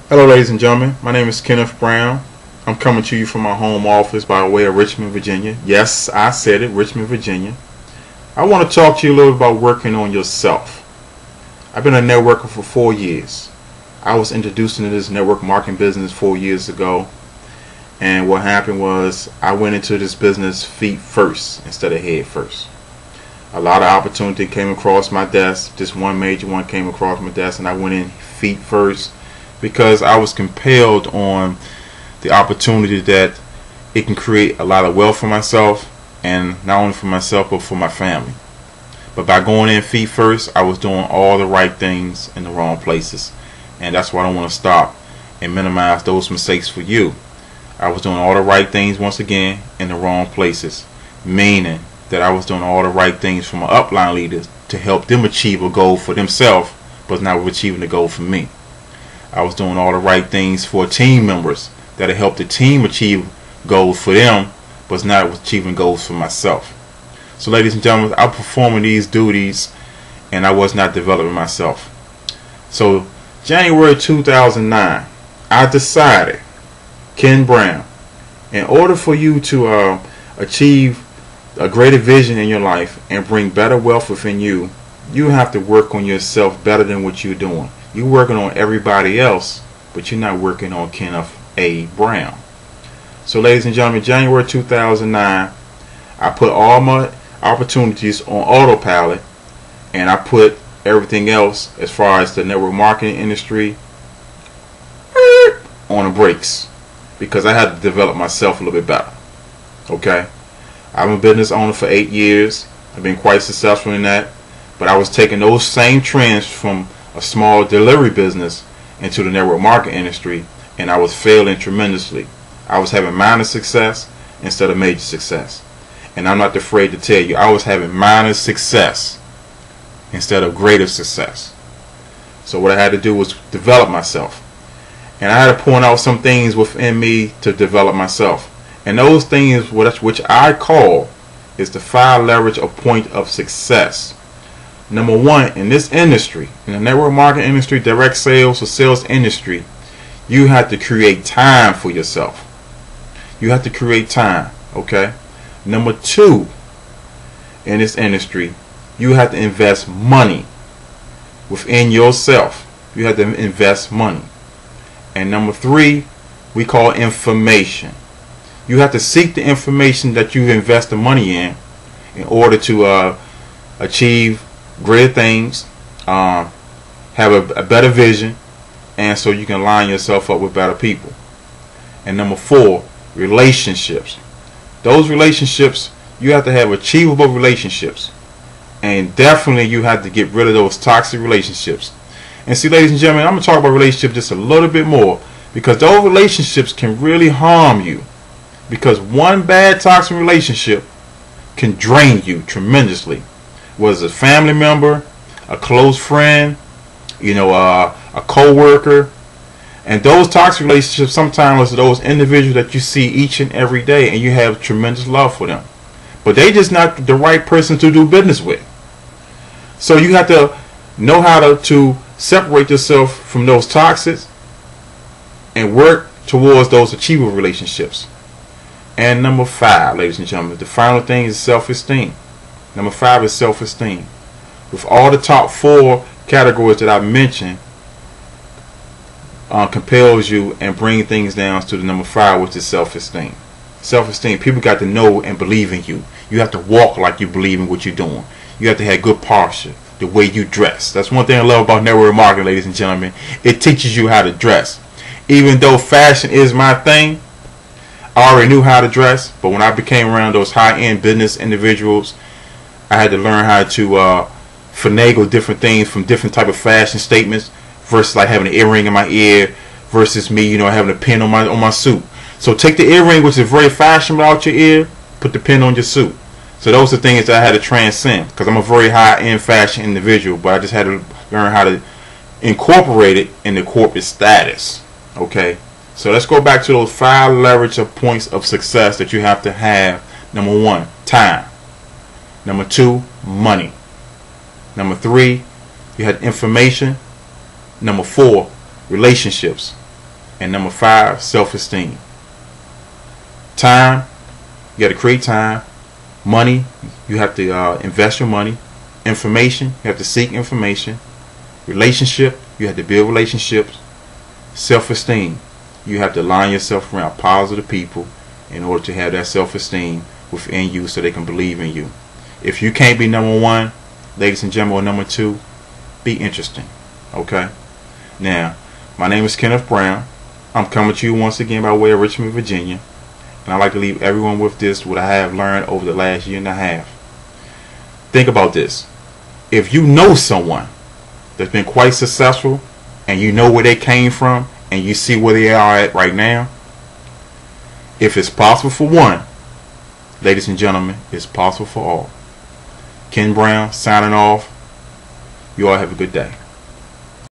Hello ladies and gentlemen, my name is Kenneth Brown. I'm coming to you from my home office by way of Richmond, Virginia. Yes, I said it, Richmond, Virginia. I want to talk to you a little about working on yourself. I've been a networker for 4 years. I was introduced into this network marketing business 4 years ago, and what happened was I went into this business feet first instead of head first. A lot of opportunity came across my desk. Just one major one came across my desk, and I went in feet first because I was compelled on the opportunity that it can create a lot of wealth for myself, and not only for myself but for my family. But by going in feet first, I was doing all the right things in the wrong places, and that's why I don't want to stop and minimize those mistakes for you. I was doing all the right things once again in the wrong places, meaning that I was doing all the right things for my upline leaders to help them achieve a goal for themselves, but not achieving the goal for me. I was doing all the right things for team members that helped the team achieve goals for them, but not achieving goals for myself. So ladies and gentlemen, I'm performing these duties and I was not developing myself. So January 2009, I decided, Ken Brown, in order for you to achieve a greater vision in your life and bring better wealth within you, you have to work on yourself better than what you're doing. You're working on everybody else, but you're not working on Kenneth A. Brown. So ladies and gentlemen, January 2009, I put all my opportunities on autopilot, and I put everything else as far as the network marketing industry on the brakes, because I had to develop myself a little bit better. Okay, I'm a business owner for 8 years. I've been quite successful in that, but I was taking those same trends from a small delivery business into the network marketing industry, and I was failing tremendously. I was having minor success instead of major success, and I'm not afraid to tell you, I was having minor success instead of greater success. So what I had to do was develop myself, and I had to point out some things within me to develop myself, and those things which I call is the 5 leverage of point of success. Number one, in this industry, in the network marketing industry, direct sales or sales industry, you have to create time for yourself. You have to create time, okay? Number two, in this industry, you have to invest money within yourself. You have to invest money. And number three, we call information. You have to seek the information that you invest the money in order to achieve greater things, have a better vision, and so you can line yourself up with better people. And number four, relationships. Those relationships, you have to have achievable relationships, and definitely you have to get rid of those toxic relationships. And see, ladies and gentlemen, I'm going to talk about relationships just a little bit more, because those relationships can really harm you, because one bad toxic relationship can drain you tremendously. Was a family member, a close friend, a co-worker, and those toxic relationships sometimes are those individuals that you see each and every day, and you have tremendous love for them, but they just not the right person to do business with. So you have to know how to separate yourself from those toxics and work towards those achievable relationships. And number 5, ladies and gentlemen, the final thing is self-esteem. Number 5 is self-esteem. With all the top 4 categories that I mentioned, compels you and bring things down to the number 5, which is self-esteem. Self-esteem. People got to know and believe in you. You have to walk like you believe in what you're doing. You have to have good posture, the way you dress. That's one thing I love about network marketing, ladies and gentlemen. It teaches you how to dress. Even though fashion is my thing, I already knew how to dress, but when I became around those high-end business individuals, I had to learn how to finagle different things from different type of fashion statements, versus like having an earring in my ear, versus me, having a pin on my suit. So take the earring, which is very fashionable, out your ear, put the pin on your suit. So those are things that I had to transcend, because I'm a very high-end fashion individual, but I just had to learn how to incorporate it in the corporate status. Okay, so let's go back to those 5 leverage of points of success that you have to have. Number 1, time. Number 2, money. Number 3, you had information. Number 4, relationships. And number 5, self-esteem. Time, you got to create time. Money, you have to invest your money. Information, you have to seek information. Relationship, you have to build relationships. Self-esteem, you have to align yourself around positive people in order to have that self-esteem within you so they can believe in you. If you can't be number 1, ladies and gentlemen, or number 2, be interesting. Okay? Now, my name is Kenneth Brown. I'm coming to you once again by way of Richmond, Virginia. And I'd like to leave everyone with this, what I have learned over the last year and a half. Think about this. If you know someone that's been quite successful and you know where they came from and you see where they are at right now, if it's possible for one, ladies and gentlemen, it's possible for all. Ken Brown signing off. You all have a good day.